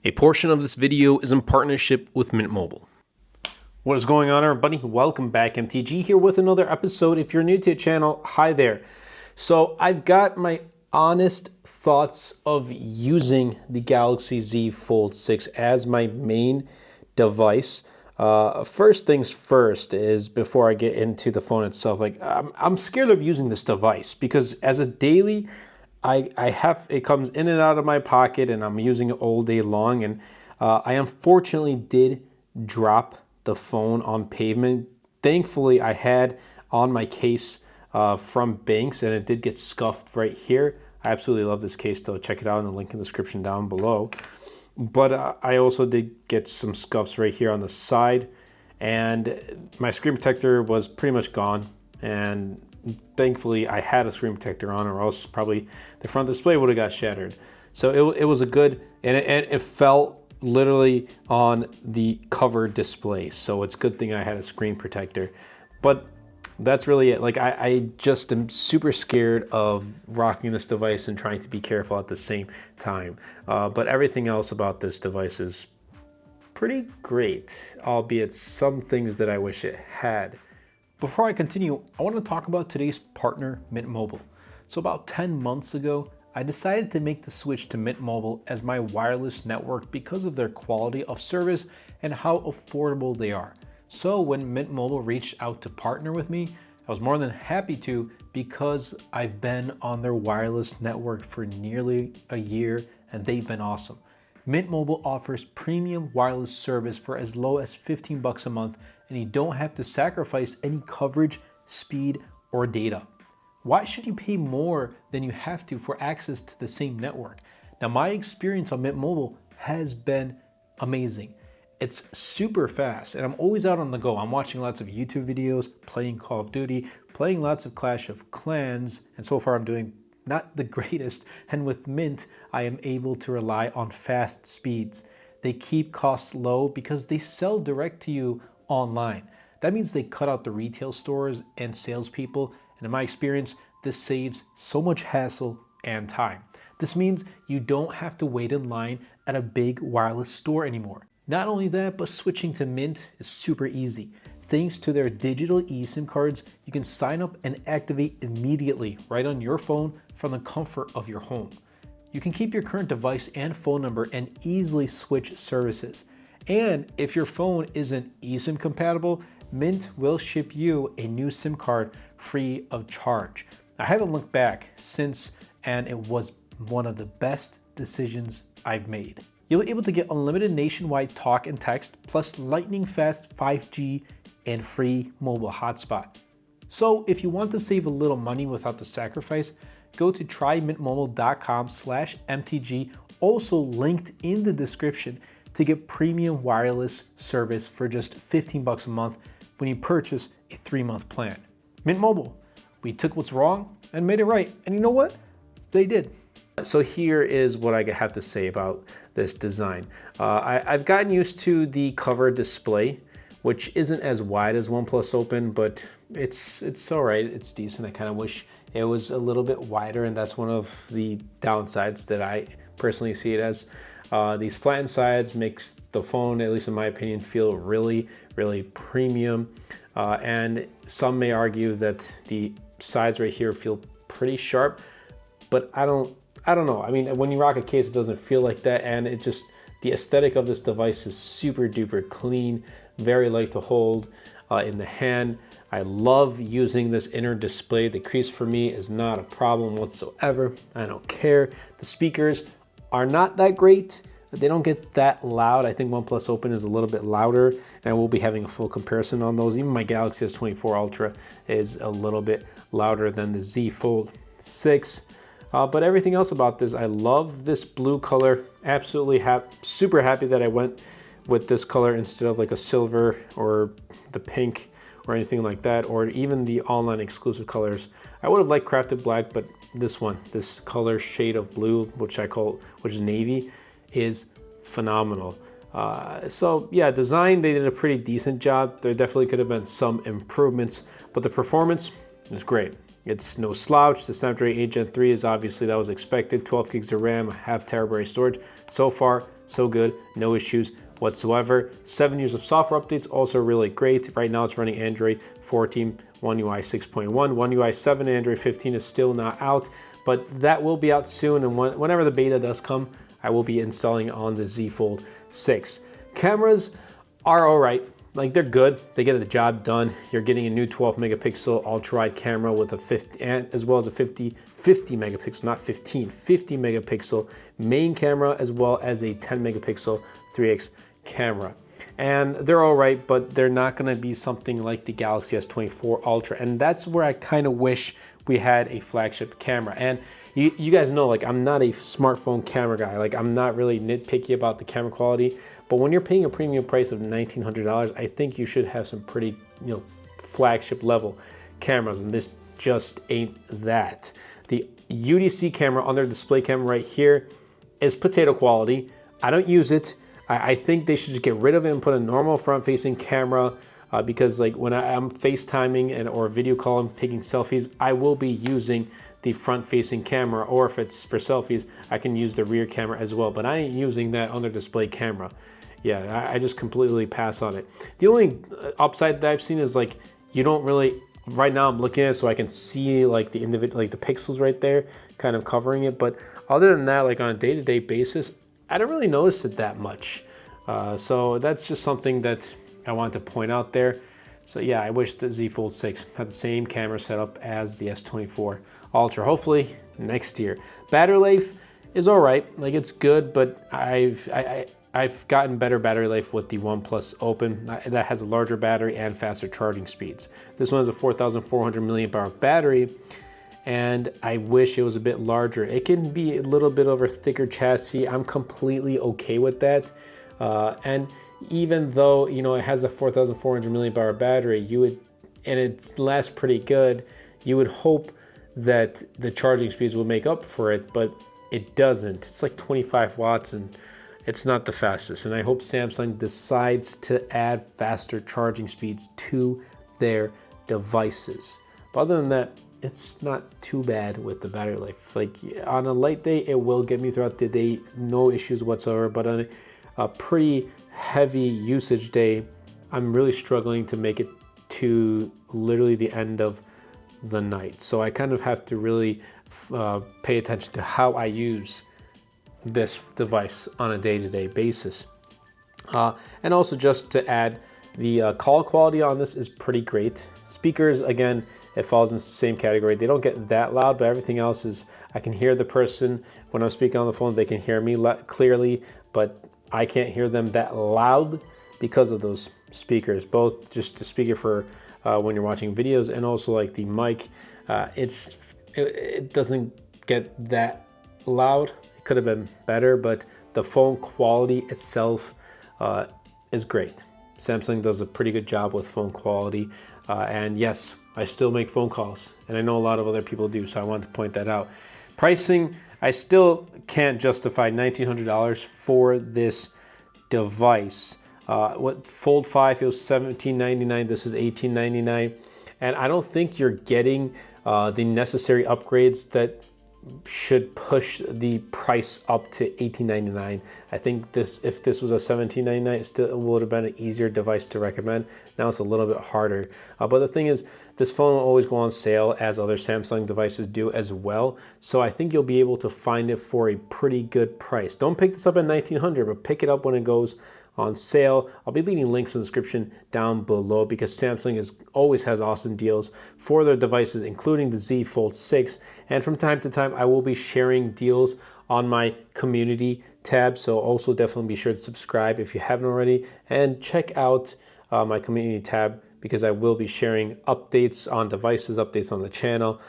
A portion of this video is in partnership with Mint Mobile. What is going on, everybody? Welcome back. MTG here with another episode. If you're new to the channel, hi there. So I've got my honest thoughts of using the Galaxy Z Fold 6 as my main device. First things first is, before I get into the phone itself, I'm scared of using this device because as a daily, it comes in and out of my pocket and I'm using it all day long. And I unfortunately did drop the phone on pavement. Thankfully, I had on my case from Banks, and it did get scuffed right here. I absolutely love this case though. Check it out in the link in the description down below. But I also did get some scuffs right here on the side, and my screen protector was pretty much gone. And thankfully I had a screen protector on, or else probably the front display would have got shattered. So it was a good, and it fell literally on the cover display. So it's a good thing I had a screen protector. But that's really it. Like I just am super scared of rocking this device and trying to be careful at the same time. But everything else about this device is pretty great, albeit some things that I wish it had. Before I continue, I want to talk about today's partner, Mint Mobile. So about 10 months ago, I decided to make the switch to Mint Mobile as my wireless network because of their quality of service and how affordable they are. So when Mint Mobile reached out to partner with me, I was more than happy to, because I've been on their wireless network for nearly a year and they've been awesome. Mint Mobile offers premium wireless service for as low as $15 a month, and you don't have to sacrifice any coverage, speed, or data. Why should you pay more than you have to for access to the same network? Now, my experience on Mint Mobile has been amazing. It's super fast, and I'm always out on the go. I'm watching lots of YouTube videos, playing Call of Duty, playing lots of Clash of Clans, and so far I'm doing not the greatest. And with Mint, I am able to rely on fast speeds. They keep costs low because they sell direct to you online. That means they cut out the retail stores and salespeople, and in my experience, this saves so much hassle and time. This means you don't have to wait in line at a big wireless store anymore. Not only that, but switching to Mint is super easy. Thanks to their digital eSIM cards, you can sign up and activate immediately right on your phone from the comfort of your home. You can keep your current device and phone number and easily switch services. And if your phone isn't eSIM compatible, Mint will ship you a new SIM card free of charge. I haven't looked back since, and it was one of the best decisions I've made. You'll be able to get unlimited nationwide talk and text, plus lightning fast 5G and free mobile hotspot. So if you want to save a little money without the sacrifice, go to trymintmobile.com/MTG, also linked in the description, to get premium wireless service for just $15 a month when you purchase a 3-month plan. Mint Mobile, we took what's wrong and made it right. And you know what? They did. So here is what I have to say about this design. I've gotten used to the cover display, which isn't as wide as OnePlus Open, but it's all right. It's decent. I kind of wish it was a little bit wider, and that's one of the downsides that I personally see it as. These flattened sides makes the phone, at least in my opinion, feel really, really premium. And some may argue that the sides right here feel pretty sharp, but I don't know. I mean, when you rock a case, it doesn't feel like that. And the aesthetic of this device is super duper clean, very light to hold in the hand. I love using this inner display. The crease for me is not a problem whatsoever. I don't care. The speakers are not that great. They don't get that loud. I think OnePlus Open is a little bit louder, and we'll be having a full comparison on those. Even my Galaxy S24 Ultra is a little bit louder than the Z Fold 6. But everything else about this, I love this blue color. Absolutely super happy that I went with this color instead of like a silver or the pink or anything like that, or even the online exclusive colors. I would have liked Crafted Black, but this color shade of blue, which is navy, is phenomenal. So yeah, design, they did a pretty decent job. There definitely could have been some improvements, but the performance is great. It's no slouch. The Snapdragon 8 Gen 3 is obviously, that was expected. 12 gigs of RAM, 0.5 terabyte storage. So far, so good, no issues whatsoever. 7 years of software updates, also really great. Right now it's running Android 14, One UI 6.1, One UI 7, Android 15 is still not out, but that will be out soon, and whenever the beta does come, I will be installing on the Z Fold 6. Cameras are all right. Like, they're good, they get the job done. You're getting a new 12 megapixel ultra-wide camera with a 50, and as well as a 50 megapixel, not 15, 50 megapixel main camera, as well as a 10 megapixel 3x camera. And they're all right, but they're not gonna be something like the Galaxy S24 Ultra. And that's where I kind of wish we had a flagship camera. And you guys know, like, I'm not a smartphone camera guy. Like, I'm not really nitpicky about the camera quality, but when you're paying a premium price of $1,900, I think you should have some pretty, flagship level cameras, and this just ain't that. The UDC camera, under display camera right here, is potato quality. I don't use it. I think they should just get rid of it and put a normal front-facing camera, because like when I'm FaceTiming or video calling, taking selfies, I will be using the front-facing camera, or if it's for selfies, I can use the rear camera as well, but I ain't using that under display camera. Yeah, I just completely pass on it. The only upside that I've seen is, like, you don't really, right now I'm looking at it so I can see like the individual, like the pixels right there kind of covering it, but other than that, like on a day-to-day basis, I don't really notice it that much. So that's just something that I want to point out there. So yeah, I wish the Z Fold 6 had the same camera setup as the S24 Ultra, hopefully next year. Battery life is all right, like it's good, but I've gotten better battery life with the OnePlus Open that has a larger battery and faster charging speeds. This one has a 4,400 milliamp hour battery, and I wish it was a bit larger. It can be a little bit of a thicker chassis. I'm completely okay with that. And even though, it has a 4,400 milliamp hour battery, and it lasts pretty good, you would hope that the charging speeds will make up for it, but it doesn't. It's like 25 watts and it's not the fastest. And I hope Samsung decides to add faster charging speeds to their devices. But other than that, it's not too bad with the battery life. Like on a light day, it will get me throughout the day, no issues whatsoever. But on a pretty heavy usage day, I'm really struggling to make it to literally the end of the night. So I kind of have to really pay attention to how I use this device on a day-to-day basis. And also, just to add, the call quality on this is pretty great. Speakers, again, it falls in the same category. They don't get that loud, but everything else is, I can hear the person when I'm speaking on the phone. They can hear me clearly, but I can't hear them that loud because of those speakers, both just the speaker for when you're watching videos, and also like the mic. It doesn't get that loud. It could have been better, but the phone quality itself is great. Samsung does a pretty good job with phone quality. And yes, I still make phone calls, and I know a lot of other people do, so I want to point that out. Pricing, I still can't justify $1,900 for this device. What Fold 5, it was $17.99, this is $18.99, and I don't think you're getting the necessary upgrades that should push the price up to $18.99. I think if this was a $17.99, it still would have been an easier device to recommend. Now it's a little bit harder. But the thing is, this phone will always go on sale, as other Samsung devices do as well. So I think you'll be able to find it for a pretty good price. Don't pick this up at $1,900, but pick it up when it goes on sale. I'll be leaving links in the description down below, because Samsung always has awesome deals for their devices, including the Z Fold 6. And from time to time, I will be sharing deals on my community tab. So also definitely be sure to subscribe if you haven't already, and check out my community tab, because I will be sharing updates on devices, updates on the channel,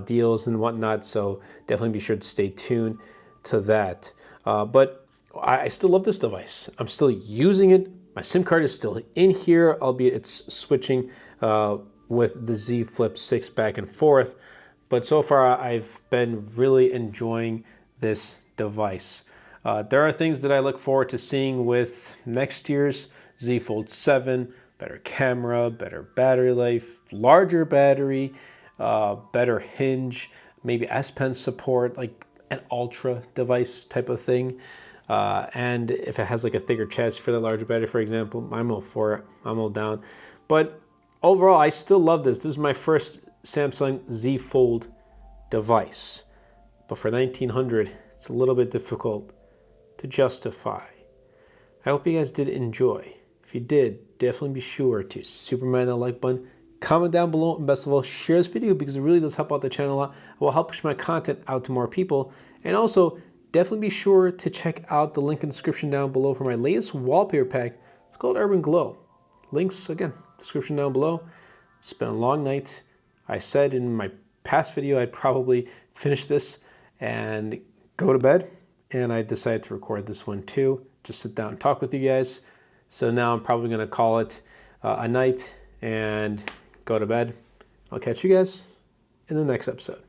deals and whatnot. So definitely be sure to stay tuned to that. But I still love this device. I'm still using it. My SIM card is still in here, albeit it's switching with the Z Flip 6 back and forth. But so far, I've been really enjoying this device. There are things that I look forward to seeing with next year's Z Fold 7, better camera, better battery life, larger battery, better hinge, maybe S Pen support, like an Ultra device type of thing. And if it has like a thicker chest for the larger battery, for example, I'm all for it. I'm all down. But overall, I still love this. This is my first Samsung Z Fold device. But for $1,900, it's a little bit difficult to justify. I hope you guys did enjoy. If you did, definitely be sure to superman that like button, comment down below, and best of all, share this video because it really does help out the channel a lot. It will help push my content out to more people. And also, definitely be sure to check out the link in the description down below for my latest wallpaper pack. It's called Urban Glow. Links, again, description down below. It's been a long night. I said in my past video I'd probably finish this and go to bed, and I decided to record this one too. Just sit down and talk with you guys. So now I'm probably going to call it a night and go to bed. I'll catch you guys in the next episode.